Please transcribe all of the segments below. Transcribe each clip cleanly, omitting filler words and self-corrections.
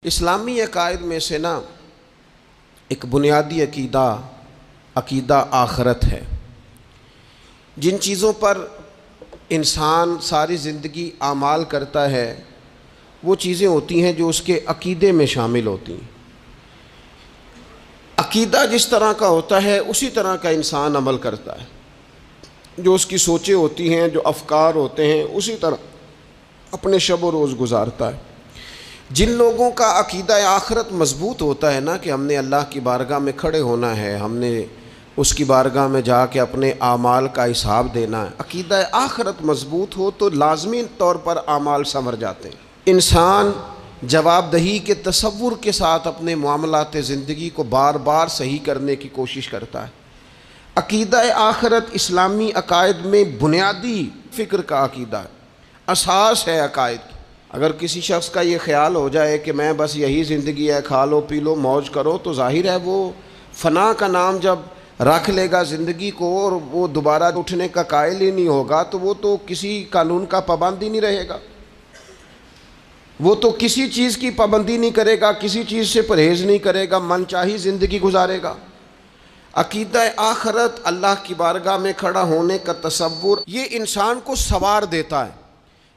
اسلامی عقائد میں سے نا ایک بنیادی عقیدہ آخرت ہے۔ جن چیزوں پر انسان ساری زندگی اعمال کرتا ہے وہ چیزیں ہوتی ہیں جو اس کے عقیدے میں شامل ہوتی ہیں۔ عقیدہ جس طرح کا ہوتا ہے اسی طرح کا انسان عمل کرتا ہے۔ جو اس کی سوچیں ہوتی ہیں، جو افکار ہوتے ہیں، اسی طرح اپنے شب و روز گزارتا ہے۔ جن لوگوں کا عقیدہ آخرت مضبوط ہوتا ہے نا کہ ہم نے اللہ کی بارگاہ میں کھڑے ہونا ہے، ہم نے اس کی بارگاہ میں جا کے اپنے اعمال کا حساب دینا ہے، عقیدہ آخرت مضبوط ہو تو لازمی طور پر اعمال سنور جاتے ہیں۔ انسان جواب دہی کے تصور کے ساتھ اپنے معاملات زندگی کو بار بار صحیح کرنے کی کوشش کرتا ہے۔ عقیدہ آخرت اسلامی عقائد میں بنیادی فکر کا عقیدہ ہے، اساس ہے عقائد کی۔ اگر کسی شخص کا یہ خیال ہو جائے کہ میں بس یہی زندگی ہے، کھا لو پی لو موج کرو، تو ظاہر ہے وہ فنا کا نام جب رکھ لے گا زندگی کو اور وہ دوبارہ اٹھنے کا قائل ہی نہیں ہوگا تو وہ تو کسی قانون کا پابند ہی نہیں رہے گا، وہ تو کسی چیز کی پابندی نہیں کرے گا، کسی چیز سے پرہیز نہیں کرے گا، من چاہی زندگی گزارے گا۔ عقیدہ آخرت، اللہ کی بارگاہ میں کھڑا ہونے کا تصور، یہ انسان کو سوار دیتا ہے۔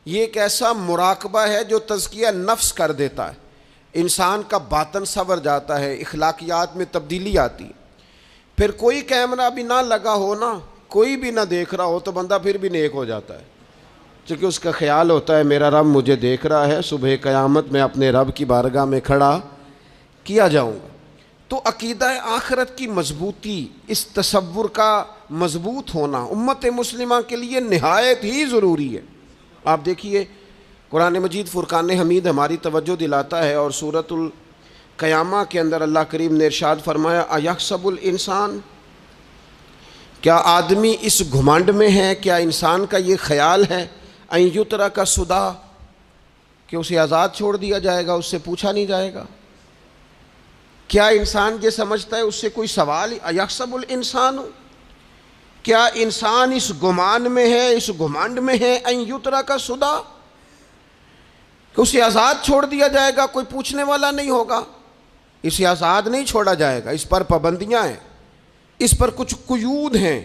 یہ ایک ایسا مراقبہ ہے جو تزکیہ نفس کر دیتا ہے، انسان کا باطن سنور جاتا ہے، اخلاقیات میں تبدیلی آتی ہے۔ پھر کوئی کیمرہ بھی نہ لگا ہو نا، کوئی بھی نہ دیکھ رہا ہو تو بندہ پھر بھی نیک ہو جاتا ہے، چونکہ اس کا خیال ہوتا ہے میرا رب مجھے دیکھ رہا ہے، صبح قیامت میں اپنے رب کی بارگاہ میں کھڑا کیا جاؤں گا۔ تو عقیدہ آخرت کی مضبوطی، اس تصور کا مضبوط ہونا امت مسلمہ کے لیے نہایت ہی ضروری ہے۔ آپ دیکھیے قرآن مجید فرقان حمید ہماری توجہ دلاتا ہے، اور سورۃ القیامہ کے اندر اللہ کریم نے ارشاد فرمایا ایحسب الانسان، کیا آدمی اس گھمنڈ میں ہے، کیا انسان کا یہ خیال ہے ان یترک سدی، کہ اسے آزاد چھوڑ دیا جائے گا، اس سے پوچھا نہیں جائے گا؟ کیا انسان یہ سمجھتا ہے اس سے کوئی سوال؟ ایحسب الانسان، کیا انسان اس گمان میں ہے، اس گھمنڈ میں ہے ان یترک سدی، کہ اسے آزاد چھوڑ دیا جائے گا، کوئی پوچھنے والا نہیں ہوگا؟ اسے آزاد نہیں چھوڑا جائے گا، اس پر پابندیاں ہیں، اس پر کچھ قیود ہیں،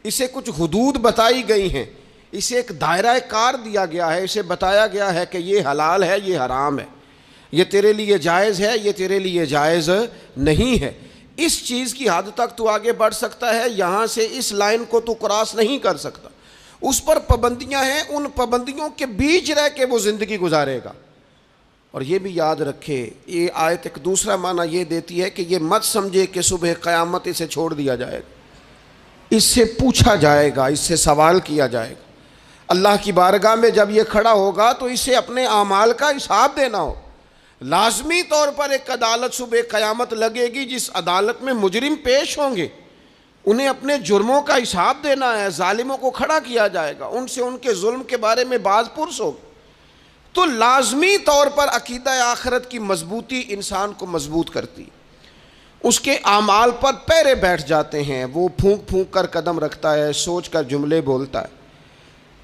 اسے کچھ حدود بتائی گئی ہیں، اسے ایک دائرہ کار دیا گیا ہے، اسے بتایا گیا ہے کہ یہ حلال ہے، یہ حرام ہے، یہ تیرے لیے جائز ہے، یہ تیرے لیے جائز نہیں ہے۔ اس چیز کی حد تک تو آگے بڑھ سکتا ہے، یہاں سے اس لائن کو تو کراس نہیں کر سکتا۔ اس پر پابندیاں ہیں، ان پابندیوں کے بیچ رہ کے وہ زندگی گزارے گا۔ اور یہ بھی یاد رکھے، یہ آیت ایک دوسرا معنی یہ دیتی ہے کہ یہ مت سمجھے کہ صبح قیامت اسے چھوڑ دیا جائے گا، اس سے پوچھا جائے گا، اس سے سوال کیا جائے گا۔ اللہ کی بارگاہ میں جب یہ کھڑا ہوگا تو اسے اپنے اعمال کا حساب دینا ہو۔ لازمی طور پر ایک عدالت صبح قیامت لگے گی، جس عدالت میں مجرم پیش ہوں گے، انہیں اپنے جرموں کا حساب دینا ہے، ظالموں کو کھڑا کیا جائے گا، ان سے ان کے ظلم کے بارے میں باز پرس ہوگا۔ تو لازمی طور پر عقیدہ آخرت کی مضبوطی انسان کو مضبوط کرتی، اس کے اعمال پر پیرے بیٹھ جاتے ہیں، وہ پھونک پھونک کر قدم رکھتا ہے، سوچ کر جملے بولتا ہے،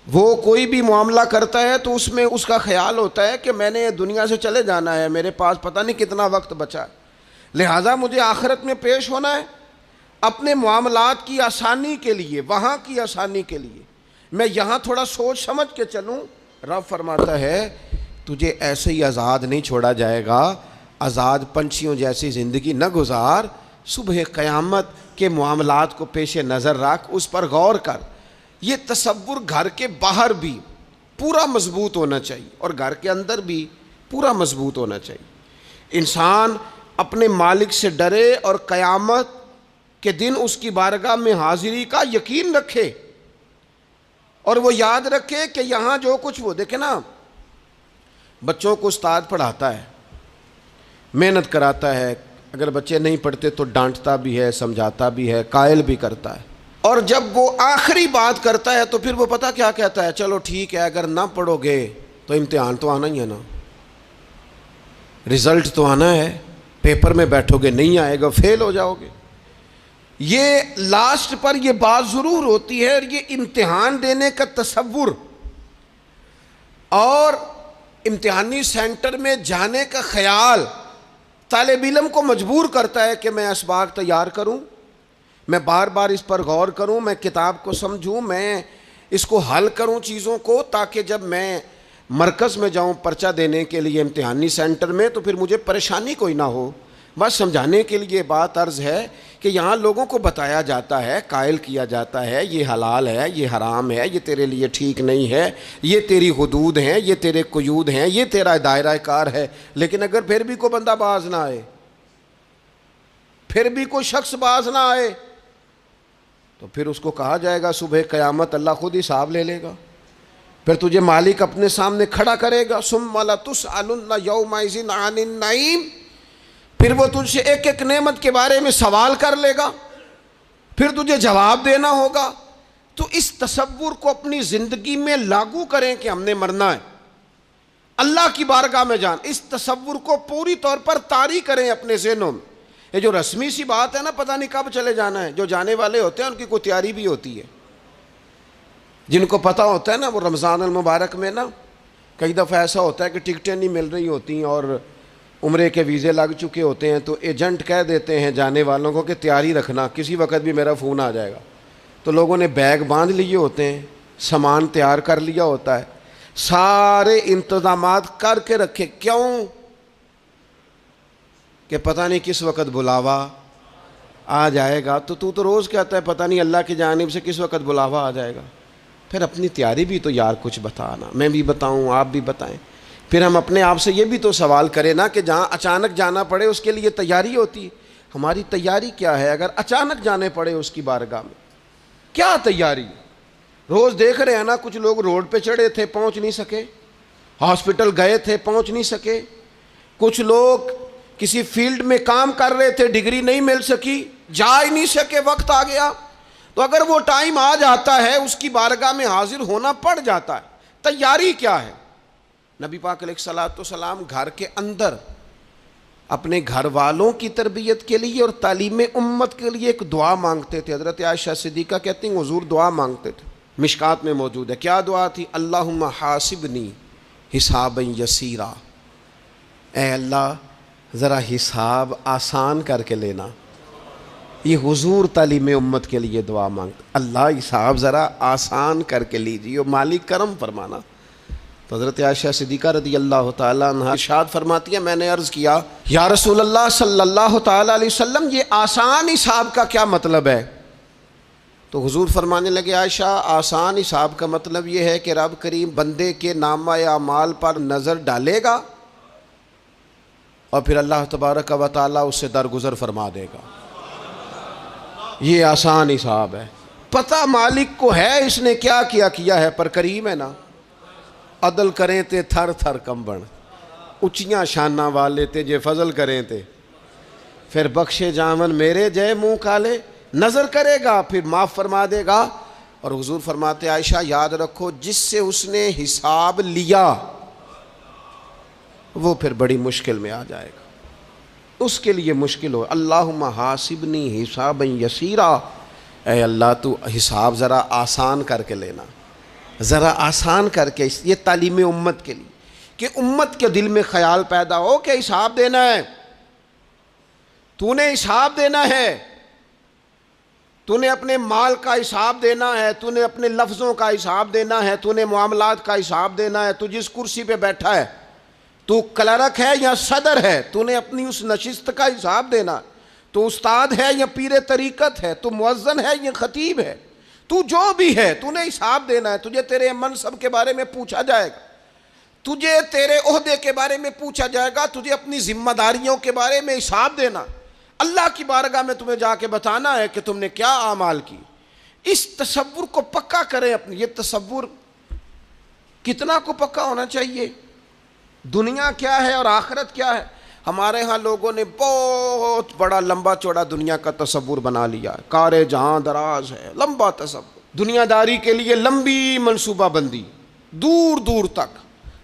وہ کوئی بھی معاملہ کرتا ہے تو اس میں اس کا خیال ہوتا ہے کہ میں نے دنیا سے چلے جانا ہے، میرے پاس پتہ نہیں کتنا وقت بچا ہے، لہٰذا مجھے آخرت میں پیش ہونا ہے، اپنے معاملات کی آسانی کے لیے، وہاں کی آسانی کے لیے میں یہاں تھوڑا سوچ سمجھ کے چلوں۔ رب فرماتا ہے تجھے ایسے ہی آزاد نہیں چھوڑا جائے گا، آزاد پنچھیوں جیسی زندگی نہ گزار، صبح قیامت کے معاملات کو پیش نظر رکھ، اس پر غور کر۔ یہ تصور گھر کے باہر بھی پورا مضبوط ہونا چاہیے اور گھر کے اندر بھی پورا مضبوط ہونا چاہیے۔ انسان اپنے مالک سے ڈرے اور قیامت کے دن اس کی بارگاہ میں حاضری کا یقین رکھے، اور وہ یاد رکھے کہ یہاں جو کچھ، وہ دیکھیں نا، بچوں کو استاد پڑھاتا ہے، محنت کراتا ہے، اگر بچے نہیں پڑھتے تو ڈانٹتا بھی ہے، سمجھاتا بھی ہے، قائل بھی کرتا ہے، اور جب وہ آخری بات کرتا ہے تو پھر وہ پتہ کیا کہتا ہے؟ چلو ٹھیک ہے، اگر نہ پڑھو گے تو امتحان تو آنا ہی ہے نا، رزلٹ تو آنا ہے، پیپر میں بیٹھو گے نہیں آئے گا، فیل ہو جاؤ گے۔ یہ لاسٹ پر یہ بات ضرور ہوتی ہے، اور یہ امتحان دینے کا تصور اور امتحانی سینٹر میں جانے کا خیال طالب علم کو مجبور کرتا ہے کہ میں اسباق تیار کروں، میں بار بار اس پر غور کروں، میں کتاب کو سمجھوں، میں اس کو حل کروں چیزوں کو، تاکہ جب میں مرکز میں جاؤں پرچہ دینے کے لیے امتحانی سینٹر میں تو پھر مجھے پریشانی کوئی نہ ہو۔ بس سمجھانے کے لیے بات عرض ہے کہ یہاں لوگوں کو بتایا جاتا ہے، قائل کیا جاتا ہے یہ حلال ہے، یہ حرام ہے، یہ تیرے لیے ٹھیک نہیں ہے، یہ تیری حدود ہیں، یہ تیرے قیود ہیں، یہ تیرا دائرہ کار ہے۔ لیکن اگر پھر بھی کوئی بندہ باز نہ آئے، پھر بھی کوئی شخص باز نہ آئے، تو پھر اس کو کہا جائے گا صبح قیامت اللہ خود حساب لے لے گا، پھر تجھے مالک اپنے سامنے کھڑا کرے گا، ثم لتسألن یومئذ عن النعیم، پھر وہ تجھ سے ایک ایک نعمت کے بارے میں سوال کر لے گا، پھر تجھے جواب دینا ہوگا۔ تو اس تصور کو اپنی زندگی میں لاگو کریں کہ ہم نے مرنا ہے، اللہ کی بارگاہ میں جان، اس تصور کو پوری طور پر طاری کریں اپنے ذہنوں میں۔ یہ جو رسمی سی بات ہے نا پتہ نہیں کب چلے جانا ہے، جو جانے والے ہوتے ہیں ان کی کوئی تیاری بھی ہوتی ہے، جن کو پتہ ہوتا ہے نا وہ رمضان المبارک میں نا کئی دفعہ ایسا ہوتا ہے کہ ٹکٹیں نہیں مل رہی ہوتی ہیں اور عمرے کے ویزے لگ چکے ہوتے ہیں، تو ایجنٹ کہہ دیتے ہیں جانے والوں کو کہ تیاری رکھنا، کسی وقت بھی میرا فون آ جائے گا۔ تو لوگوں نے بیگ باندھ لیے ہوتے ہیں، سامان تیار کر لیا ہوتا ہے، سارے انتظامات کر کے رکھے، کیوں کہ پتہ نہیں کس وقت بلاوا آ جائے گا۔ تو روز کہتا ہے پتہ نہیں اللہ کی جانب سے کس وقت بلاوا آ جائے گا۔ پھر اپنی تیاری بھی تو یار کچھ بتانا، میں بھی بتاؤں آپ بھی بتائیں، پھر ہم اپنے آپ سے یہ بھی تو سوال کریں نا کہ جہاں اچانک جانا پڑے اس کے لیے تیاری ہوتی ہے، ہماری تیاری کیا ہے؟ اگر اچانک جانے پڑے اس کی بارگاہ میں کیا تیاری؟ روز دیکھ رہے ہیں نا کچھ لوگ روڈ پہ چڑھے تھے پہنچ نہیں سکے، ہاسپٹل گئے تھے پہنچ نہیں سکے، کچھ لوگ کسی فیلڈ میں کام کر رہے تھے ڈگری نہیں مل سکی، جا ہی نہیں سکے، وقت آ گیا۔ تو اگر وہ ٹائم آ جاتا ہے اس کی بارگاہ میں حاضر ہونا پڑ جاتا ہے، تیاری کیا ہے؟ نبی پاک علیہ الصلوۃ والسلام گھر کے اندر اپنے گھر والوں کی تربیت کے لیے اور تعلیم امت کے لیے ایک دعا مانگتے تھے۔ حضرت عائشہ صدیقہ کہتی ہیں حضور دعا مانگتے تھے، مشکات میں موجود ہے۔ کیا دعا تھی؟ اللہم حاسبنی حسابا یسیرا، اے اللہ ذرا حساب آسان کر کے لینا۔ یہ حضور تعلیم امت کے لیے دعا مانگتے، اللہ حساب ذرا آسان کر کے لیجیے، مالک کرم فرمانا۔ تو حضرت عائشہ صدیقہ رضی اللہ تعالیٰ عنہ ارشاد فرماتی ہے میں نے عرض کیا یا رسول اللہ صلی اللہ تعالیٰ علیہ وسلم یہ آسان حساب کا کیا مطلب ہے؟ تو حضور فرمانے لگے عائشہ آسان حساب کا مطلب یہ ہے کہ رب کریم بندے کے نامہ اعمال پر نظر ڈالے گا اور پھر اللہ تبارک و تعالیٰ اس سے درگزر فرما دے گا۔ یہ آسان حساب ہے، پتہ مالک کو ہے اس نے کیا کیا ہے، پر کریم ہے نا۔ عدل کریں تے تھر تھر کمبن، اچیاں شاناں والے تے جے فضل کریں تے پھر بخشے جامن میرے جے منہ کالے، نظر کرے گا پھر معاف فرما دے گا۔ اور حضور فرماتے عائشہ یاد رکھو جس سے اس نے حساب لیا وہ پھر بڑی مشکل میں آ جائے گا، اس کے لیے مشکل ہو۔ اللہم حاسبنی حسابا یسیرا، اے اللہ تو حساب ذرا آسان کر کے لینا، ذرا آسان کر کے۔ یہ تعلیم امت کے لیے کہ امت کے دل میں خیال پیدا ہو کہ حساب دینا ہے، تو نے حساب دینا ہے، تو نے اپنے مال کا حساب دینا ہے، تو نے اپنے لفظوں کا حساب دینا ہے، تو نے معاملات کا حساب دینا ہے۔ تو جس کرسی پہ بیٹھا ہے، تو کلرک ہے یا صدر ہے، تو نے اپنی اس نشست کا حساب دینا۔ تو استاد ہے یا پیر طریقت ہے، تو مؤذن ہے یا خطیب ہے، تو جو بھی ہے تو نے حساب دینا ہے۔ تجھے تیرے منصب کے بارے میں پوچھا جائے گا، تجھے تیرے عہدے کے بارے میں پوچھا جائے گا، تجھے اپنی ذمہ داریوں کے بارے میں حساب دینا، اللہ کی بارگاہ میں تمہیں جا کے بتانا ہے کہ تم نے کیا اعمال کی۔ اس تصور کو پکا کریں اپنی۔ یہ تصور کتنا کو پکا ہونا چاہیے، دنیا کیا ہے اور آخرت کیا ہے۔ ہمارے ہاں لوگوں نے بہت بڑا لمبا چوڑا دنیا کا تصور بنا لیا ہے، کار جہاں دراز ہے، لمبا تصور، دنیا داری کے لیے لمبی منصوبہ بندی، دور دور تک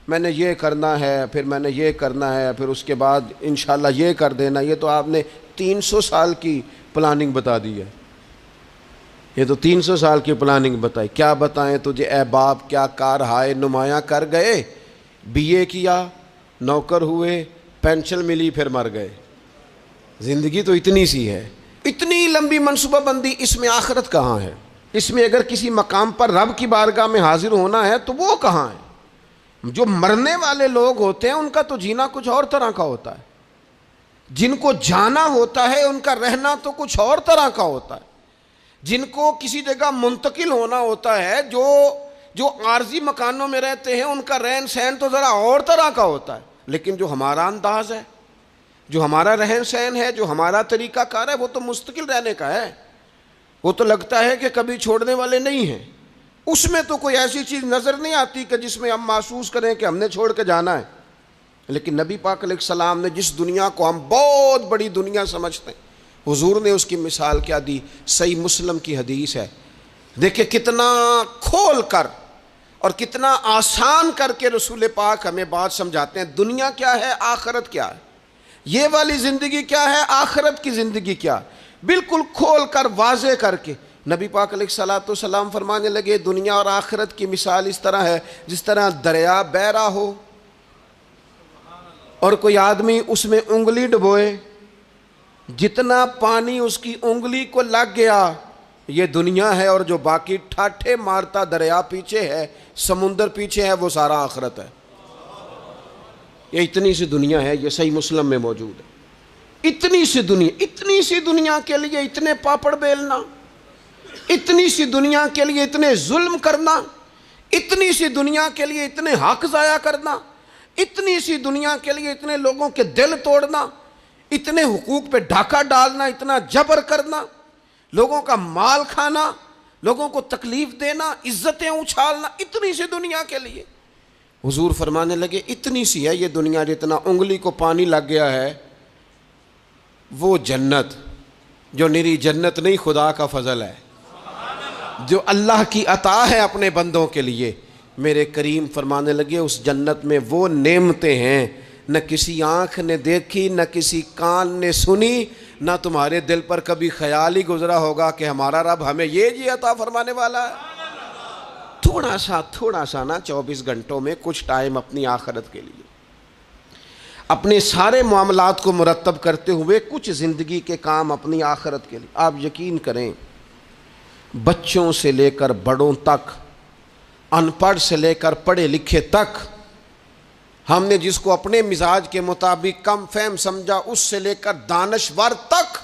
میں نے یہ کرنا ہے، پھر میں نے یہ کرنا ہے، پھر اس کے بعد انشاءاللہ یہ کر دینا۔ یہ تو آپ نے 300 سال کی پلاننگ بتا دی ہے، یہ تو 300 سال کی پلاننگ بتائی۔ کیا بتائیں تجھے اے باپ، کیا کار ہائے نمایاں کر گئے BA کیا, نوکر ہوئے, پینشن ملی, پھر مر گئے. زندگی تو اتنی سی ہے, اتنی لمبی منصوبہ بندی, اس میں آخرت کہاں ہے؟ اس میں اگر کسی مقام پر رب کی بارگاہ میں حاضر ہونا ہے تو وہ کہاں ہے؟ جو مرنے والے لوگ ہوتے ہیں ان کا تو جینا کچھ اور طرح کا ہوتا ہے, جن کو جانا ہوتا ہے ان کا رہنا تو کچھ اور طرح کا ہوتا ہے, جن کو کسی جگہ منتقل ہونا ہوتا ہے, جو عارضی مکانوں میں رہتے ہیں ان کا رہن سہن تو ذرا اور طرح کا ہوتا ہے. لیکن جو ہمارا انداز ہے, جو ہمارا رہن سہن ہے, جو ہمارا طریقہ کار ہے, وہ تو مستقل رہنے کا ہے. وہ تو لگتا ہے کہ کبھی چھوڑنے والے نہیں ہیں. اس میں تو کوئی ایسی چیز نظر نہیں آتی کہ جس میں ہم محسوس کریں کہ ہم نے چھوڑ کے جانا ہے. لیکن نبی پاک علیہ السلام نے جس دنیا کو ہم بہت بڑی دنیا سمجھتے ہیں, حضور نے اس کی مثال کیا دی؟ صحیح مسلم کی حدیث ہے. دیکھیں کتنا کھول کر اور کتنا آسان کر کے رسول پاک ہمیں بات سمجھاتے ہیں. دنیا کیا ہے, آخرت کیا ہے, یہ والی زندگی کیا ہے, آخرت کی زندگی کیا, بالکل کھول کر واضح کر کے نبی پاک علیہ الصلوۃ والسلام فرمانے لگے دنیا اور آخرت کی مثال اس طرح ہے جس طرح دریا بہ رہا ہو اور کوئی آدمی اس میں انگلی ڈبوئے, جتنا پانی اس کی انگلی کو لگ گیا یہ دنیا ہے, اور جو باقی ٹھاٹھے مارتا دریا پیچھے ہے, سمندر پیچھے ہے, وہ سارا آخرت ہے. یہ اتنی سی دنیا ہے, یہ صحیح مسلم میں موجود ہے. اتنی سی دنیا کے لیے اتنے پاپڑ بیلنا, اتنی سی دنیا کے لیے اتنے ظلم کرنا, اتنی سی دنیا کے لیے اتنے حق ضائع کرنا, اتنی سی دنیا کے لیے اتنے لوگوں کے دل توڑنا, اتنے حقوق پہ ڈھاکہ ڈالنا, اتنا جبر کرنا, لوگوں کا مال کھانا, لوگوں کو تکلیف دینا, عزتیں اچھالنا, اتنی سی دنیا کے لیے. حضور فرمانے لگے اتنی سی ہے یہ دنیا, جتنا انگلی کو پانی لگ گیا ہے وہ جنت, جو نری جنت نہیں خدا کا فضل ہے, جو اللہ کی عطا ہے اپنے بندوں کے لیے. میرے کریم فرمانے لگے اس جنت میں وہ نعمتیں ہیں نہ کسی آنکھ نے دیکھی, نہ کسی کان نے سنی, نہ تمہارے دل پر کبھی خیال ہی گزرا ہوگا کہ ہمارا رب ہمیں یہ جی عطا فرمانے والا ہے. تھوڑا سا نا 24 گھنٹوں میں کچھ ٹائم اپنی آخرت کے لیے, اپنے سارے معاملات کو مرتب کرتے ہوئے کچھ زندگی کے کام اپنی آخرت کے لیے. آپ یقین کریں بچوں سے لے کر بڑوں تک, ان پڑھ سے لے کر پڑھے لکھے تک, ہم نے جس کو اپنے مزاج کے مطابق کم فہم سمجھا اس سے لے کر دانشور تک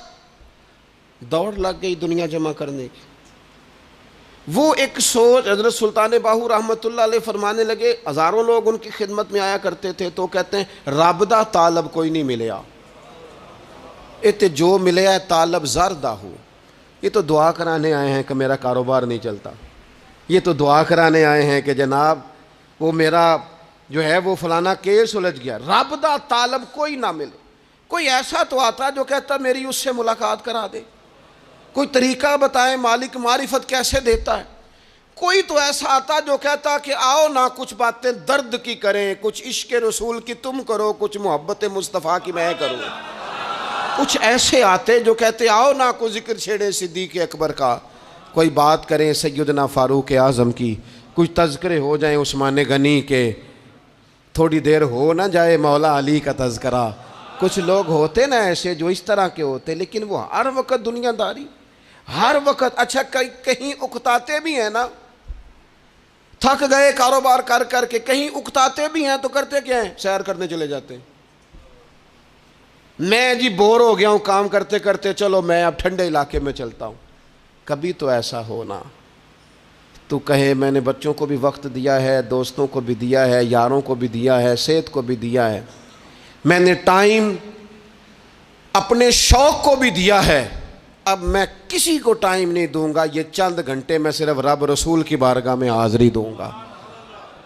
دوڑ لگ گئی دنیا جمع کرنے کی. وہ ایک سوچ حضرت سلطان باہو رحمۃ اللہ علیہ فرمانے لگے, ہزاروں لوگ ان کی خدمت میں آیا کرتے تھے تو کہتے ہیں رب دا طالب کوئی نہیں ملیا, تے جو ملیا ہے طالب زردہ ہو. یہ تو دعا کرانے آئے ہیں کہ میرا کاروبار نہیں چلتا, یہ تو دعا کرانے آئے ہیں کہ جناب وہ میرا جو ہے وہ فلانا کیس سلجھ گیا. رب دا طالب کوئی نہ ملے. کوئی ایسا تو آتا جو کہتا میری اس سے ملاقات کرا دے, کوئی طریقہ بتائیں مالک معرفت کیسے دیتا ہے. کوئی تو ایسا آتا جو کہتا کہ آؤ نہ کچھ باتیں درد کی کریں, کچھ عشق رسول کی تم کرو, کچھ محبت مصطفیٰ کی میں کروں. کچھ ایسے آتے جو کہتے آؤ نہ کوئی ذکر چھیڑے صدیق اکبر کا, کوئی بات کریں سیدنا فاروق اعظم کی, کچھ تذکرے ہو جائیں عثمان غنی کے, تھوڑی دیر ہو نہ جائے مولا علی کا تذکرہ. کچھ لوگ ہوتے نا ایسے جو اس طرح کے ہوتے, لیکن وہ ہر وقت دنیا داری, ہر وقت. اچھا کہیں اکتاتے بھی ہیں نا, تھک گئے کاروبار کر کر کے, کہیں اکتاتے بھی ہیں تو کرتے کیا ہیں, سیر کرنے چلے جاتے ہیں. میں جی بور ہو گیا ہوں کام کرتے کرتے, چلو میں اب ٹھنڈے علاقے میں چلتا ہوں. کبھی تو ایسا ہونا تو کہے میں نے بچوں کو بھی وقت دیا ہے, دوستوں کو بھی دیا ہے, یاروں کو بھی دیا ہے, صحت کو بھی دیا ہے, میں نے ٹائم اپنے شوق کو بھی دیا ہے, اب میں کسی کو ٹائم نہیں دوں گا, یہ چند گھنٹے میں صرف رب رسول کی بارگاہ میں حاضری دوں گا.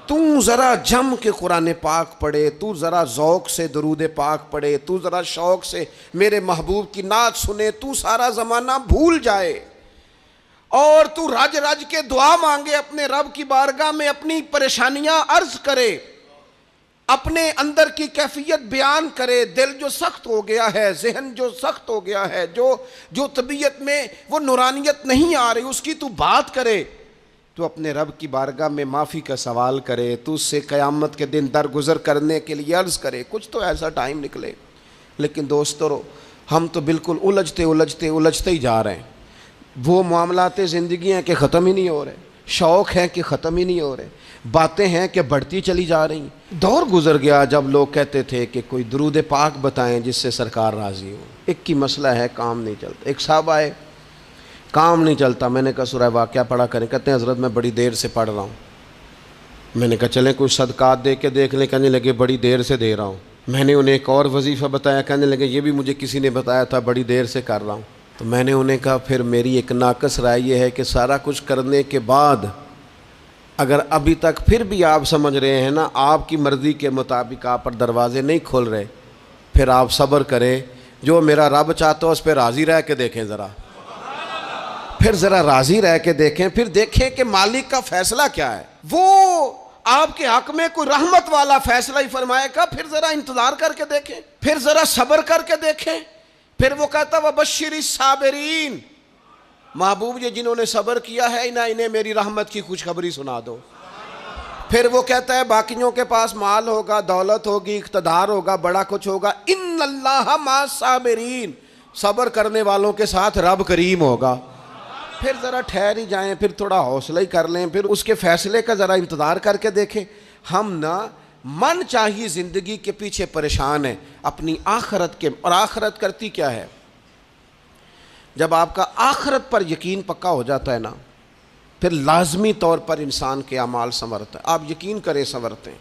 تو ذرا جم کے قرآن پاک پڑھے, تو ذرا ذوق سے درود پاک پڑھے, تو ذرا شوق سے میرے محبوب کی نعت سنے, تو سارا زمانہ بھول جائے اور تو رج رج کے دعا مانگے اپنے رب کی بارگاہ میں, اپنی پریشانیاں عرض کرے, اپنے اندر کی کیفیت بیان کرے. دل جو سخت ہو گیا ہے, ذہن جو سخت ہو گیا ہے, جو طبیعت میں وہ نورانیت نہیں آ رہی, اس کی تو بات کرے. تو اپنے رب کی بارگاہ میں معافی کا سوال کرے، تو اس سے قیامت کے دن درگزر کرنے کے لیے عرض کرے، کچھ تو ایسا ٹائم نکلے۔ لیکن دوستو، ہم تو بالکل الجھتے ہی جا رہے ہیں۔ وہ معاملات زندگی ہیں کہ ختم ہی نہیں ہو رہے، شوق ہیں کہ ختم ہی نہیں ہو رہے، باتیں ہیں کہ بڑھتی چلی جا رہی ہیں۔ دور گزر گیا جب لوگ کہتے تھے کہ کوئی درود پاک بتائیں جس سے سرکار راضی ہو۔ ایک کی مسئلہ ہے، کام نہیں چلتا۔ ایک صاحب آئے، کام نہیں چلتا۔ میں نے کہا سورہ واقعہ پڑھا کریں۔ کہتے ہیں حضرت میں بڑی دیر سے پڑھ رہا ہوں۔ میں نے کہا چلیں کچھ صدقات دے کے دیکھ لیں۔ کہنے لگے بڑی دیر سے دے رہا ہوں۔ میں نے انہیں ایک اور وظیفہ بتایا، کہنے لگے یہ بھی مجھے کسی نے بتایا تھا، بڑی دیر سے کر رہا ہوں۔ تو میں نے انہیں کہا پھر میری ایک ناقص رائے یہ ہے کہ سارا کچھ کرنے کے بعد اگر ابھی تک پھر بھی آپ سمجھ رہے ہیں نا آپ کی مرضی کے مطابق آپ پر دروازے نہیں کھل رہے، پھر آپ صبر کریں۔ جو میرا رب چاہتا ہے اس پہ راضی رہ کے دیکھیں، پھر ذرا راضی رہ کے دیکھیں، پھر دیکھیں کہ مالک کا فیصلہ کیا ہے۔ وہ آپ کے حق میں کوئی رحمت والا فیصلہ ہی فرمائے گا، پھر ذرا انتظار کر کے دیکھیں، پھر ذرا صبر کر کے دیکھیں۔ پھر وہ کہتا وَبَشِّرِ الصَّابِرِينَ، محبوب یہ جنہوں نے صبر کیا ہے انہیں میری رحمت کی خوشخبری سنا دو۔ پھر وہ کہتا ہے باقیوں کے پاس مال ہوگا، دولت ہوگی، اقتدار ہوگا، بڑا کچھ ہوگا، ان اللہ مع الصابرین، صبر کرنے والوں کے ساتھ رب کریم ہوگا۔ پھر ذرا ٹھہر ہی جائیں، پھر تھوڑا حوصلہ ہی کر لیں، پھر اس کے فیصلے کا ذرا انتظار کر کے دیکھیں۔ ہم نہ من چاہیے زندگی کے پیچھے پریشان ہیں اپنی آخرت کے، اور آخرت کرتی کیا ہے؟ جب آپ کا آخرت پر یقین پکا ہو جاتا ہے نا، پھر لازمی طور پر انسان کے اعمال سنورتا ہے۔ آپ یقین کریں سنورتے ہیں،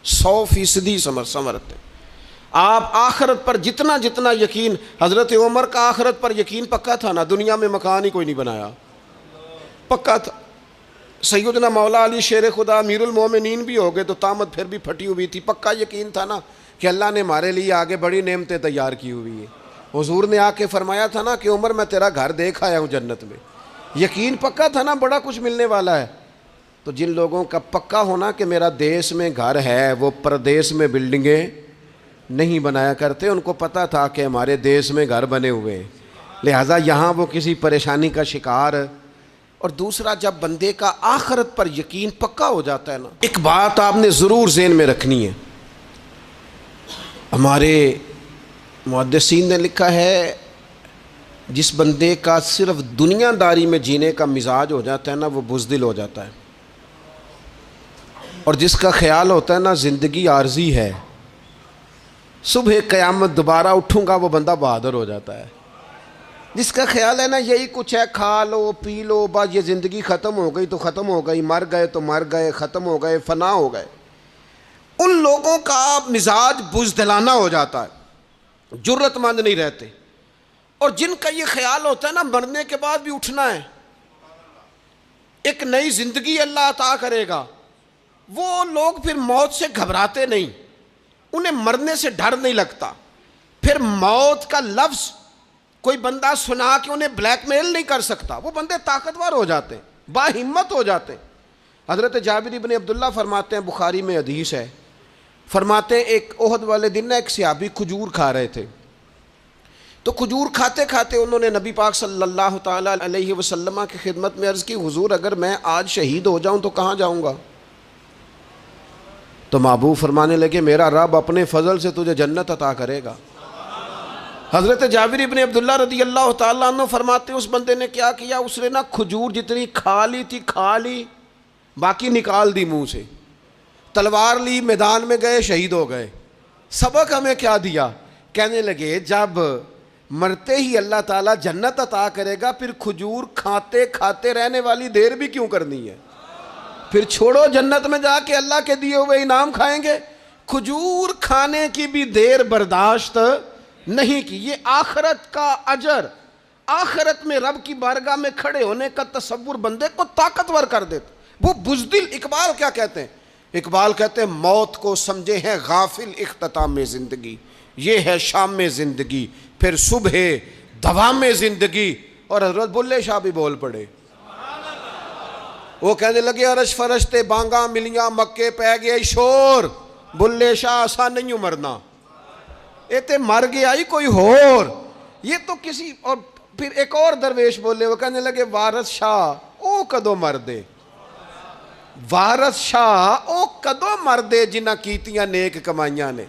100% سنورتے ہیں۔ آپ آخرت پر جتنا یقین، حضرت عمر کا آخرت پر یقین پکا تھا نا، دنیا میں مکان ہی کوئی نہیں بنایا، پکا تھا۔ سیدنا مولا علی شیر خدا امیر المومنین بھی ہو گئے تو طامت پھر بھی پھٹی ہوئی تھی، پکا یقین تھا نا کہ اللہ نے ہمارے لیے آگے بڑی نعمتیں تیار کی ہوئی ہیں۔ حضور نے آ کے فرمایا تھا نا کہ عمر میں تیرا گھر دیکھ آیا ہوں جنت میں، یقین پکا تھا نا بڑا کچھ ملنے والا ہے۔ تو جن لوگوں کا پکا ہونا کہ میرا دیس میں گھر ہے، وہ پردیس میں بلڈنگیں نہیں بنایا کرتے، ان کو پتا تھا کہ ہمارے دیس میں گھر بنے ہوئے ہیں، لہٰذا یہاں وہ کسی پریشانی کا شکار۔ اور دوسرا، جب بندے کا آخرت پر یقین پکا ہو جاتا ہے نا، ایک بات آپ نے ضرور ذہن میں رکھنی ہے۔ ہمارے محدثین نے لکھا ہے جس بندے کا صرف دنیا داری میں جینے کا مزاج ہو جاتا ہے نا، وہ بزدل ہو جاتا ہے، اور جس کا خیال ہوتا ہے نا زندگی عارضی ہے، صبح قیامت دوبارہ اٹھوں گا، وہ بندہ بہادر ہو جاتا ہے۔ جس کا خیال ہے نا یہی کچھ ہے، کھا لو پی لو بس، یہ زندگی ختم ہو گئی تو ختم ہو گئی، مر گئے تو مر گئے، ختم ہو گئے، فنا ہو گئے، ان لوگوں کا مزاج بزدلانہ ہو جاتا ہے، جرت مند نہیں رہتے۔ اور جن کا یہ خیال ہوتا ہے نا مرنے کے بعد بھی اٹھنا ہے، ایک نئی زندگی اللہ عطا کرے گا، وہ لوگ پھر موت سے گھبراتے نہیں، انہیں مرنے سے ڈر نہیں لگتا۔ پھر موت کا لفظ کوئی بندہ سنا کہ انہیں بلیک میل نہیں کر سکتا، وہ بندے طاقتور ہو جاتے ہیں، باہمت ہو جاتے ہیں۔ حضرت جابر بن عبداللہ فرماتے ہیں، بخاری میں حدیث ہے، فرماتے ہیں ایک احد والے دن ایک صحابی کھجور کھا رہے تھے، تو کھجور کھاتے کھاتے انہوں نے نبی پاک صلی اللہ تعالیٰ علیہ وسلم کی خدمت میں عرض کی، حضور اگر میں آج شہید ہو جاؤں تو کہاں جاؤں گا؟ تو محبوب فرمانے لگے میرا رب اپنے فضل سے تجھے جنت عطا کرے گا۔ حضرت جابر ابن عبداللہ رضی اللہ تعالیٰ عنہ فرماتے ہیں اس بندے نے کیا کیا، اس نے نا کھجور جتنی کھا لی تھی کھا لی، باقی نکال دی منہ سے، تلوار لی، میدان میں گئے، شہید ہو گئے۔ سبق ہمیں کیا دیا؟ کہنے لگے جب مرتے ہی اللہ تعالیٰ جنت عطا کرے گا، پھر کھجور کھاتے کھاتے رہنے والی دیر بھی کیوں کرنی ہے؟ پھر چھوڑو، جنت میں جا کے اللہ کے دیے ہوئے انعام کھائیں گے۔ کھجور کھانے کی بھی دیر برداشت نہیں کی۔ یہ آخرت کا اجر، آخرت میں رب کی بارگاہ میں کھڑے ہونے کا تصور بندے کو طاقتور کر دیتا۔ وہ بزدل، اقبال کیا کہتے ہیں؟ اقبال کہتے ہیں موت کو سمجھے ہیں غافل اختتام میں زندگی، یہ ہے شام میں زندگی، پھر صبح دوام میں زندگی۔ اور حضرت بلے شاہ بھی بول پڑے، وہ کہنے لگے عرش فرشتے بانگاں ملیاں مکے پہ گئے شور، بلے شاہ آسان نہیں مرنا، یہ تے مر گیا ہی کوئی ہور، یہ تو کسی اور۔ پھر ایک اور درویش بولے، وہ کہنے لگے وارث شاہ او کدو مر دے، وارث شاہ او کدو مردے جنہ کیتیاں نیک کمائیاں نے،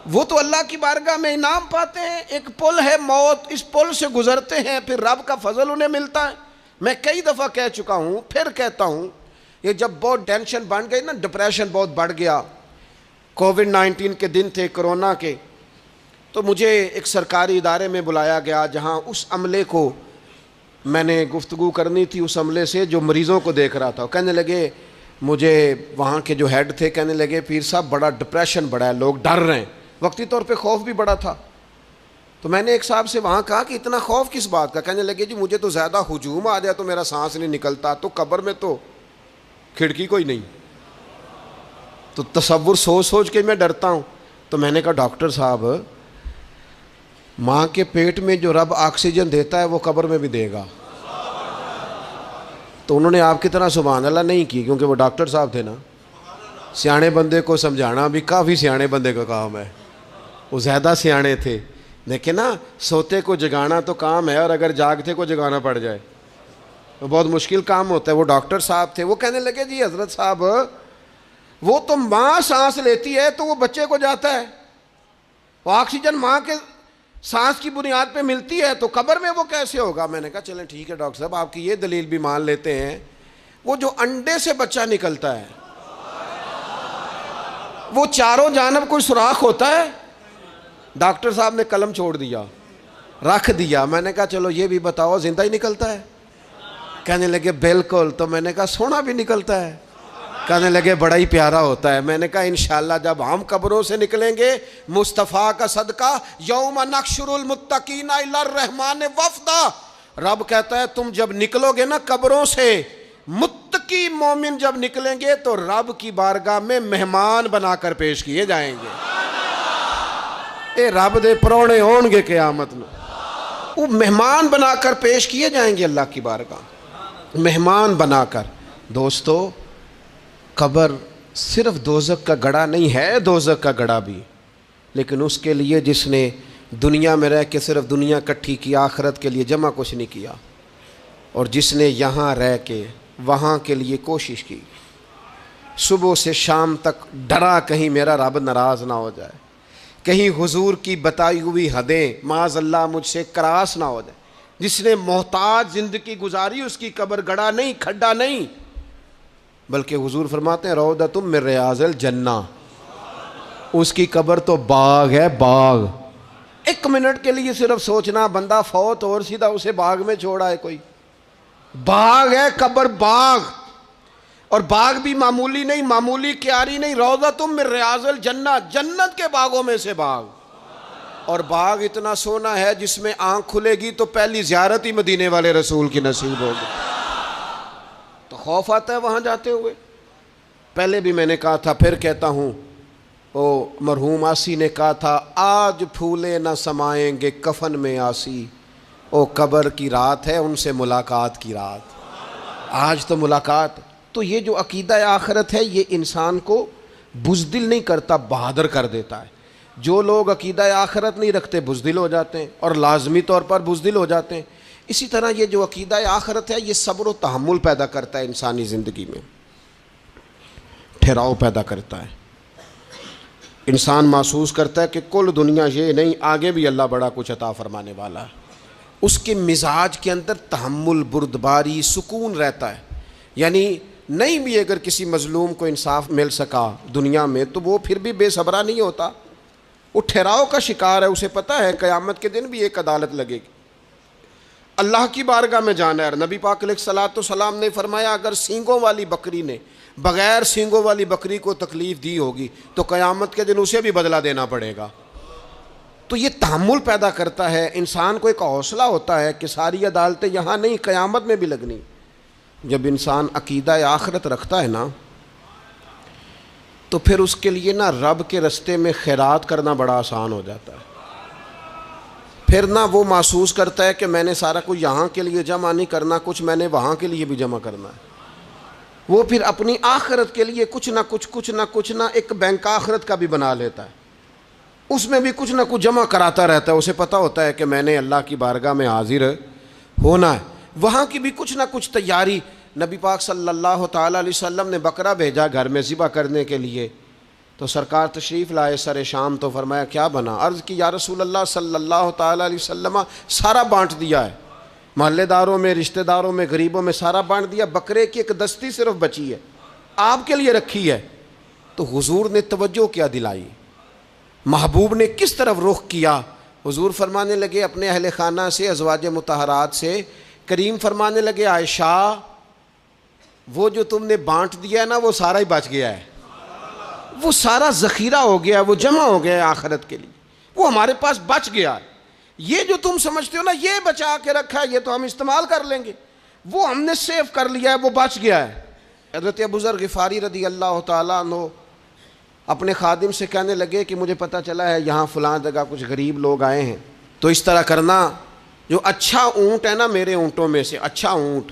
وہ تو اللہ کی بارگاہ میں انعام پاتے ہیں. ایک پل ہے موت، اس پل سے گزرتے ہیں، پھر رب کا فضل انہیں ملتا ہے. میں کئی دفعہ کہہ چکا ہوں، پھر کہتا ہوں، یہ جب بہت ٹینشن بن گئی نا، ڈپریشن بہت بڑھ گیا، کووڈ-19 کے دن تھے، کرونا کے، تو مجھے ایک سرکاری ادارے میں بلایا گیا جہاں اس عملے کو میں نے گفتگو کرنی تھی، اس عملے سے جو مریضوں کو دیکھ رہا تھا. کہنے لگے، مجھے وہاں کے جو ہیڈ تھے کہنے لگے پیر صاحب بڑا ڈپریشن بڑا ہے، لوگ ڈر رہے ہیں. وقتی طور پہ خوف بھی بڑا تھا. تو میں نے ایک صاحب سے وہاں کہا کہ اتنا خوف کس بات کا؟ کہنے لگے جی مجھے تو زیادہ ہجوم آ جائے تو میرا سانس نہیں نکلتا، تو قبر میں تو کھڑکی کوئی نہیں، تو تصور سوچ سوچ کے میں ڈرتا ہوں. تو میں نے کہا ڈاکٹر صاحب، ماں کے پیٹ میں جو رب آکسیجن دیتا ہے وہ قبر میں بھی دے گا. تو انہوں نے آپ کی طرح سبحان اللہ نہیں کی، کیونکہ وہ ڈاکٹر صاحب تھے نا. سیانے بندے کو سمجھانا بھی کافی سیانے بندے کا کام ہے، وہ زیادہ سیانے تھے. لیکن نا سوتے کو جگانا تو کام ہے، اور اگر جاگتے کو جگانا پڑ جائے تو بہت مشکل کام ہوتا ہے. وہ ڈاکٹر صاحب تھے. وہ کہنے لگے جی حضرت صاحب، وہ تو ماں سانس لیتی ہے تو وہ بچے کو جاتا ہے، وہ آکسیجن ماں کے سانس کی بنیاد پہ ملتی ہے، تو قبر میں وہ کیسے ہوگا؟ میں نے کہا چلیں ٹھیک ہے ڈاکٹر صاحب، آپ کی یہ دلیل بھی مان لیتے ہیں. وہ جو انڈے سے بچہ نکلتا ہے، وہ چاروں جانب کوئی سوراخ ہوتا ہے؟ ڈاکٹر صاحب نے قلم چھوڑ دیا، رکھ دیا. میں نے کہا چلو یہ بھی بتاؤ زندہ ہی نکلتا ہے؟ کہنے لگے بالکل. تو میں نے کہا سونا بھی نکلتا ہے؟ کہنے لگے بڑا ہی پیارا ہوتا ہے. میں نے کہا انشاءاللہ جب ہم قبروں سے نکلیں گے، مصطفیٰ کا صدقہ، یوم نحشر المتقین الی الرحمن وفدا، رب کہتا ہے تم جب نکلو گے نا قبروں سے، متقی مومن جب نکلیں گے تو رب کی بارگاہ میں مہمان بنا کر پیش کیے جائیں گے. اے رب دے پرونے ہون گے قیامت میں، وہ مہمان بنا کر پیش کیے جائیں گے اللہ کی بارگاہ، مہمان بنا کر. دوستو، قبر صرف دوزخ کا گڑھا نہیں ہے، دوزخ کا گڑھا بھی، لیکن اس کے لیے جس نے دنیا میں رہ کے صرف دنیا کٹھی کی، آخرت کے لیے جمع کچھ نہیں کیا، اور جس نے یہاں رہ کے وہاں کے لیے کوشش کی، صبح سے شام تک ڈرا کہیں میرا رب ناراض نہ ہو جائے، کہیں حضور کی بتائی ہوئی حدیں معاذ اللہ مجھ سے کراس نہ ہو جائے. جس نے محتاج زندگی گزاری، اس کی قبر گڑھا نہیں، کھڈا نہیں، بلکہ حضور فرماتے ہیں روضۃ من ریاض الجنہ، اس کی قبر تو باغ ہے، باغ. ایک منٹ کے لیے صرف سوچنا، بندہ فوت اور سیدھا اسے باغ میں چھوڑا ہے کوئی، باغ ہے قبر، باغ. اور باغ بھی معمولی نہیں، معمولی کیاری نہیں، روضۃ من ریاض الجنہ، جنت کے باغوں میں سے باغ. اور باغ اتنا سونا ہے جس میں آنکھ کھلے گی تو پہلی زیارت ہی مدینے والے رسول کی نصیب ہوگی. تو خوف آتا ہے وہاں جاتے ہوئے. پہلے بھی میں نے کہا تھا، پھر کہتا ہوں، وہ مرحوم آسی نے کہا تھا آج پھولے نہ سمائیں گے کفن میں آسی، او قبر کی رات ہے ان سے ملاقات کی رات. آج تو ملاقات. تو یہ جو عقیدہ آخرت ہے یہ انسان کو بزدل نہیں کرتا، بہادر کر دیتا ہے. جو لوگ عقیدہ آخرت نہیں رکھتے بزدل ہو جاتے ہیں، اور لازمی طور پر بزدل ہو جاتے ہیں. اسی طرح یہ جو عقیدہ آخرت ہے یہ صبر و تحمل پیدا کرتا ہے انسانی زندگی میں، ٹھہراؤ پیدا کرتا ہے. انسان محسوس کرتا ہے کہ کل دنیا یہ نہیں، آگے بھی اللہ بڑا کچھ عطا فرمانے والا ہے. اس کے مزاج کے اندر تحمل، بردباری، سکون رہتا ہے. یعنی نہیں بھی اگر کسی مظلوم کو انصاف مل سکا دنیا میں تو وہ پھر بھی بے صبرا نہیں ہوتا، وہ ٹھہراؤ کا شکار ہے. اسے پتہ ہے قیامت کے دن بھی ایک عدالت لگے گی، اللہ کی بارگاہ میں جانا ہے. نبی پاک علیہ الصلوۃ والسلام نے فرمایا اگر سینگوں والی بکری نے بغیر سینگوں والی بکری کو تکلیف دی ہوگی تو قیامت کے دن اسے بھی بدلہ دینا پڑے گا. تو یہ تحمل پیدا کرتا ہے، انسان کو ایک حوصلہ ہوتا ہے کہ ساری عدالتیں یہاں نہیں، قیامت میں بھی لگنی. جب انسان عقیدہ آخرت رکھتا ہے نا تو پھر اس کے لیے نا رب کے رستے میں خیرات کرنا بڑا آسان ہو جاتا ہے. پھر نہ وہ محسوس کرتا ہے کہ میں نے سارا کچھ یہاں کے لیے جمع نہیں کرنا، کچھ میں نے وہاں کے لیے بھی جمع کرنا ہے. وہ پھر اپنی آخرت کے لیے کچھ نہ ایک بینک آخرت کا بھی بنا لیتا ہے، اس میں بھی کچھ نہ کچھ جمع کراتا رہتا ہے. اسے پتہ ہوتا ہے کہ میں نے اللہ کی بارگاہ میں حاضر ہونا ہے، وہاں کی بھی کچھ نہ کچھ تیاری. نبی پاک صلی اللہ تعالیٰ علیہ وسلم نے بکرا بھیجا گھر میں ذبح کرنے کے لیے، تو سرکار تشریف لائے سر شام، تو فرمایا کیا بنا؟ عرض کی یا رسول اللہ صلی اللہ تعالیٰ علیہ وسلم سارا بانٹ دیا ہے، محلے داروں میں، رشتہ داروں میں، غریبوں میں سارا بانٹ دیا، بکرے کی ایک دستی صرف بچی ہے، آپ کے لیے رکھی ہے۔ تو حضور نے توجہ کیا دلائی، محبوب نے کس طرف رخ کیا؟ حضور فرمانے لگے اپنے اہل خانہ سے، ازواج مطہرات سے، کریم فرمانے لگے عائشہ وہ جو تم نے بانٹ دیا ہے نا وہ سارا ہی بچ گیا ہے، وہ سارا ذخیرہ ہو گیا، وہ جمع ہو گیا ہے آخرت کے لیے، وہ ہمارے پاس بچ گیا ہے۔ یہ جو تم سمجھتے ہو نا یہ بچا کے رکھا ہے، یہ تو ہم استعمال کر لیں گے، وہ ہم نے سیو کر لیا ہے، وہ بچ گیا ہے۔ حضرت ابو ذر غفاری رضی اللہ تعالیٰ عنہ اپنے خادم سے کہنے لگے کہ مجھے پتہ چلا ہے یہاں فلاں جگہ کچھ غریب لوگ آئے ہیں، تو اس طرح کرنا، جو اچھا اونٹ ہے نا میرے اونٹوں میں سے، اچھا اونٹ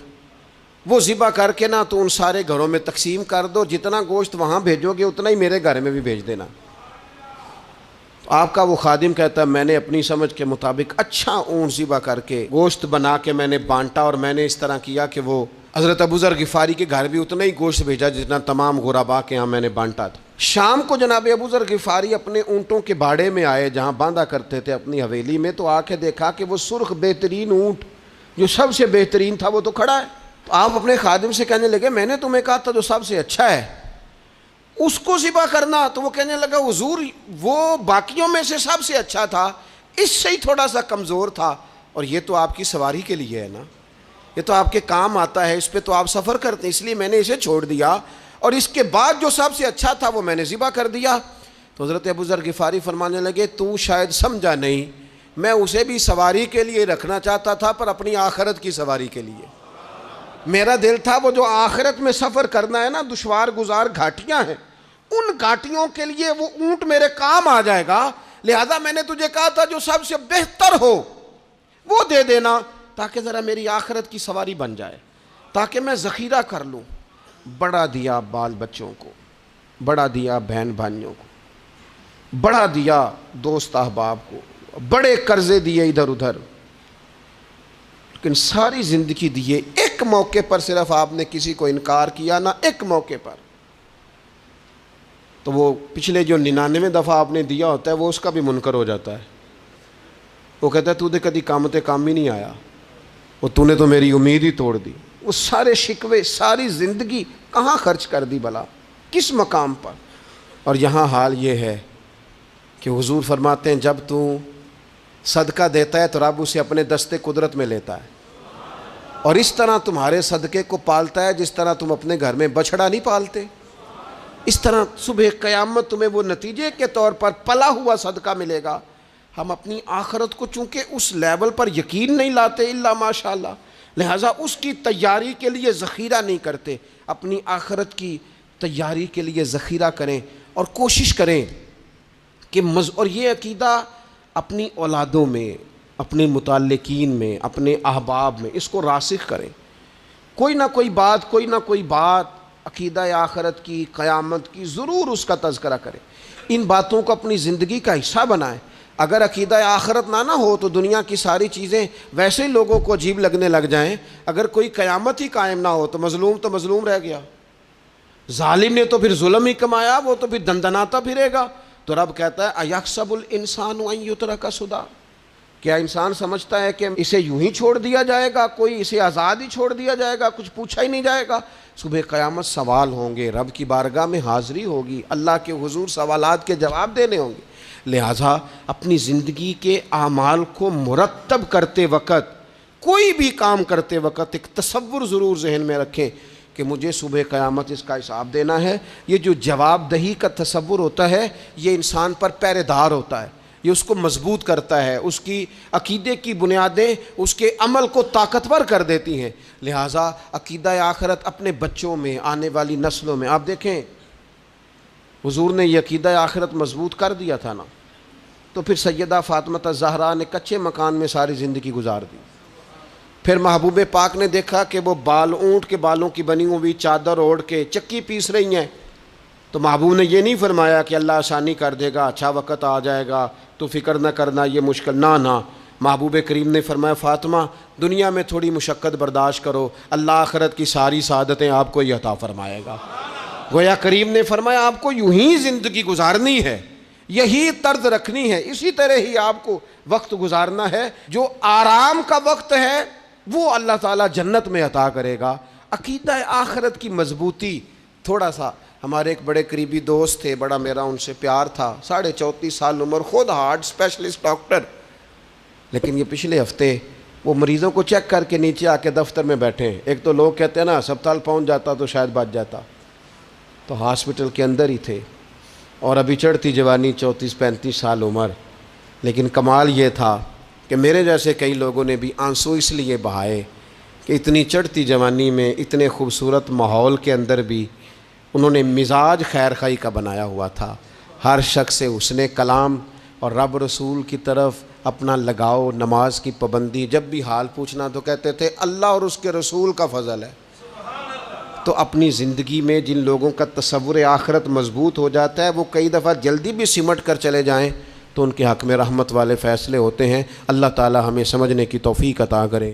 وہ ذبح کر کے نا تو ان سارے گھروں میں تقسیم کر دو، جتنا گوشت وہاں بھیجو گے اتنا ہی میرے گھر میں بھی بھیج دینا۔ آپ کا وہ خادم کہتا ہے میں نے اپنی سمجھ کے مطابق اچھا اونٹ ذبح کر کے گوشت بنا کے میں نے بانٹا، اور میں نے اس طرح کیا کہ وہ حضرت ابو ذر غفاری کے گھر بھی اتنا ہی گوشت بھیجا جتنا تمام غربا کے ہاں میں نے بانٹا تھا۔ شام کو جناب ابو ذر غفاری اپنے اونٹوں کے باڑے میں آئے جہاں باندھا کرتے تھے اپنی حویلی میں، تو آ کے دیکھا کہ وہ سرخ بہترین اونٹ جو سب سے بہترین تھا وہ تو کھڑا ہے۔ تو آپ اپنے خادم سے کہنے لگے میں نے تمہیں کہا تھا جو سب سے اچھا ہے اس کو ذبح کرنا، تو وہ کہنے لگا حضور وہ باقیوں میں سے سب سے اچھا تھا، اس سے ہی تھوڑا سا کمزور تھا، اور یہ تو آپ کی سواری کے لیے ہے نا، یہ تو آپ کے کام آتا ہے، اس پہ تو آپ سفر کرتے ہیں، اس لیے میں نے اسے چھوڑ دیا، اور اس کے بعد جو سب سے اچھا تھا وہ میں نے ذبح کر دیا۔ تو حضرت ابو ذر غفاری فرمانے لگے تو شاید سمجھا نہیں، میں اسے بھی سواری کے لیے رکھنا چاہتا تھا پر اپنی آخرت کی سواری کے لیے، میرا دل تھا وہ جو آخرت میں سفر کرنا ہے نا، دشوار گزار گھاٹیاں ہیں، ان گھاٹیوں کے لیے وہ اونٹ میرے کام آ جائے گا، لہذا میں نے تجھے کہا تھا جو سب سے بہتر ہو وہ دے دینا تاکہ ذرا میری آخرت کی سواری بن جائے، تاکہ میں ذخیرہ کر لوں۔ بڑا دیا بال بچوں کو، بڑا دیا بہن بھائیوں کو، بڑا دیا دوست احباب کو، بڑے قرضے دیے ادھر ادھر، لیکن ساری زندگی دیے، ایک موقع پر صرف آپ نے کسی کو انکار کیا نہ، ایک موقع پر، تو وہ پچھلے جو 99 دفعہ آپ نے دیا ہوتا ہے وہ اس کا بھی منکر ہو جاتا ہے، وہ کہتا ہے تو نے کدی کام تے کام ہی نہیں آیا، وہ تو نے تو میری امید ہی توڑ دی، وہ سارے شکوے ساری زندگی کہاں خرچ کر دی بلا، کس مقام پر۔ اور یہاں حال یہ ہے کہ حضور فرماتے ہیں جب تو صدقہ دیتا ہے تو رب اسے اپنے دستے قدرت میں لیتا ہے، اور اس طرح تمہارے صدقے کو پالتا ہے جس طرح تم اپنے گھر میں بچھڑا نہیں پالتے، اس طرح صبح قیامت تمہیں وہ نتیجے کے طور پر پلا ہوا صدقہ ملے گا۔ ہم اپنی آخرت کو چونکہ اس لیول پر یقین نہیں لاتے الا ماشاءاللہ، لہٰذا اس کی تیاری کے لیے ذخیرہ نہیں کرتے، اپنی آخرت کی تیاری کے لیے ذخیرہ کریں اور کوشش کریں کہ اور یہ عقیدہ اپنی اولادوں میں، اپنے متعلقین میں، اپنے احباب میں اس کو راسخ کریں، کوئی نہ کوئی بات عقیدہ آخرت کی، قیامت کی ضرور اس کا تذکرہ کریں، ان باتوں کو اپنی زندگی کا حصہ بنائیں۔ اگر عقیدہ آخرت نہ ہو تو دنیا کی ساری چیزیں ویسے ہی لوگوں کو عجیب لگنے لگ جائیں، اگر کوئی قیامت ہی قائم نہ ہو تو مظلوم رہ گیا، ظالم نے تو پھر ظلم ہی کمایا، وہ تو پھر دندناتا پھرے گا۔ تو رب کہتا ہے اَيَحْسَبُ الْإِنسَانُ أَن يُتْرَكَ سُدًى، کیا انسان سمجھتا ہے کہ اسے یوں ہی چھوڑ دیا جائے گا، کوئی اسے آزاد ہی چھوڑ دیا جائے گا، کچھ پوچھا ہی نہیں جائے گا؟ صبح قیامت سوال ہوں گے، رب کی بارگاہ میں حاضری ہوگی، اللہ کے حضور سوالات کے جواب دینے ہوں گے، لہٰذا اپنی زندگی کے اعمال کو مرتب کرتے وقت، کوئی بھی کام کرتے وقت ایک تصور ضرور ذہن میں رکھیں کہ مجھے صبح قیامت اس کا حساب دینا ہے۔ یہ جو جواب دہی کا تصور ہوتا ہے یہ انسان پر پہرے دار ہوتا ہے، یہ اس کو مضبوط کرتا ہے، اس کی عقیدے کی بنیادیں اس کے عمل کو طاقتور کر دیتی ہیں۔ لہٰذا عقیدہ آخرت اپنے بچوں میں، آنے والی نسلوں میں، آپ دیکھیں حضور نے یہ عقیدہ آخرت مضبوط کر دیا تھا نا، تو پھر سیدہ فاطمہ الزہرا نے کچے مکان میں ساری زندگی گزار دی، پھر محبوب پاک نے دیکھا کہ وہ اونٹ کے بالوں کی بنی ہوئی چادر اوڑھ کے چکی پیس رہی ہیں، تو محبوب نے یہ نہیں فرمایا کہ اللہ آسانی کر دے گا، اچھا وقت آ جائے گا تو فکر نہ کرنا یہ مشکل، نہ محبوب کریم نے فرمایا فاطمہ دنیا میں تھوڑی مشقت برداشت کرو، اللہ آخرت کی ساری سعادتیں آپ کو ہی عطا فرمائے گا۔ گویا کریم نے فرمایا آپ کو یوں ہی زندگی گزارنی ہے، یہی طرز رکھنی ہے، اسی طرح ہی آپ کو وقت گزارنا ہے۔ جو آرام کا وقت ہے وہ اللہ تعالیٰ جنت میں عطا کرے گا۔ عقیدہ آخرت کی مضبوطی، تھوڑا سا ہمارے ایک بڑے قریبی دوست تھے، بڑا میرا ان سے پیار تھا، 34.5 سال عمر، خود ہارٹ اسپیشلسٹ ڈاکٹر، لیکن یہ پچھلے ہفتے وہ مریضوں کو چیک کر کے نیچے آ کے دفتر میں بیٹھے ہیں۔ ایک تو لوگ کہتے ہیں نا ہسپتال پہنچ جاتا تو شاید بچ جاتا، تو ہاسپٹل کے اندر ہی تھے، اور ابھی چڑھتی جوانی، 34-35 سال عمر۔ لیکن کمال یہ تھا کہ میرے جیسے کئی لوگوں نے بھی آنسو اس لیے بہائے کہ اتنی چڑھتی جوانی میں اتنے خوبصورت ماحول کے اندر بھی انہوں نے مزاج خیر خواہی کا بنایا ہوا تھا، ہر شخص سے حسن کلام اور رب رسول کی طرف اپنا لگاؤ، نماز کی پابندی، جب بھی حال پوچھنا تو کہتے تھے اللہ اور اس کے رسول کا فضل ہے۔ تو اپنی زندگی میں جن لوگوں کا تصور آخرت مضبوط ہو جاتا ہے وہ کئی دفعہ جلدی بھی سمٹ کر چلے جائیں تو ان کے حق میں رحمت والے فیصلے ہوتے ہیں۔ اللہ تعالی ہمیں سمجھنے کی توفیق عطا کرے۔